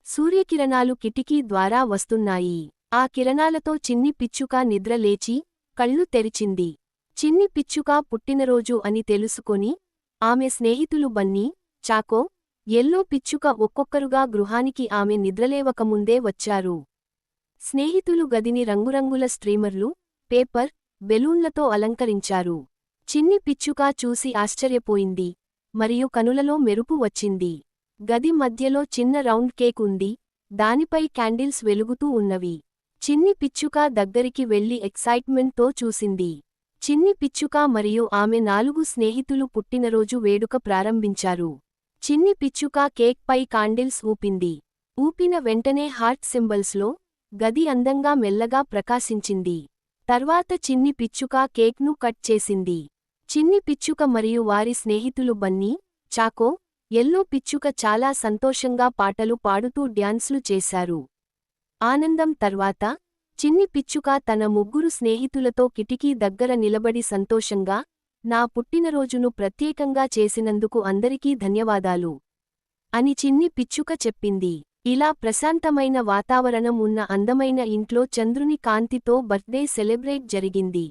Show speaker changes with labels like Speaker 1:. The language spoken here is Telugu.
Speaker 1: సూర్యకిరణాలు కిటికీ ద్వారా వస్తున్నాయి. ఆ కిరణాలతో చిన్ని పిచ్చుక నిద్ర లేచి, కళ్ళు తెరిచింది. చిన్ని పిచ్చుక పుట్టినరోజు అని తెలుసుకొని, ఆమె స్నేహితులు బన్నీ, చాకో, ఎల్లో పిచ్చుక ఒక్కొక్కరుగా గృహానికి ఆమె నిద్రలేవకముందే వచ్చారు. స్నేహితులు గదిని రంగురంగుల స్ట్రీమర్లు, పేపర్, బెలూన్లతో అలంకరించారు. చిన్ని పిచ్చుక చూసి ఆశ్చర్యపోయింది, మరియు కనులలో మెరుపు వచ్చింది. గది మధ్యలో చిన్న రౌండ్ కేక్ ఉంది, దానిపై క్యాండిల్స్ వెలుగుతూ ఉన్నవి. చిన్ని పిచ్చుక దగ్గరికి వెళ్లి ఎక్సైట్మెంట్తో చూసింది. చిన్ని పిచ్చుక మరియు ఆమె 4 స్నేహితులు పుట్టినరోజు వేడుక ప్రారంభించారు. చిన్ని పిచ్చుక కేక్ పై కాండిల్స్ ఊపింది. ఊపిన వెంటనే హార్ట్ సింబల్స్లో గది అందంగా మెల్లగా ప్రకాశించింది. తర్వాత చిన్ని పిచ్చుక కేక్ను కట్ చేసింది. చిన్ని పిచ్చుక మరియు వారి స్నేహితులు బన్నీ, చాకో, ఎల్లో పిచ్చుక చాలా సంతోషంగా పాటలు పాడుతూ డ్యాన్స్లు చేశారు. ఆనందం తర్వాత, చిన్ని పిచ్చుక తన 3 స్నేహితులతో కిటికీ దగ్గర నిలబడి సంతోషంగా, నా పుట్టినరోజును ప్రత్యేకంగా చేసినందుకు అందరికీ ధన్యవాదాలు అని చిన్ని పిచ్చుక చెప్పింది. ఇలా ప్రశాంతమైన వాతావరణం ఉన్న అందమైన ఇంట్లో చంద్రుని కాంతితో బర్త్డే సెలబ్రేట్ జరిగింది.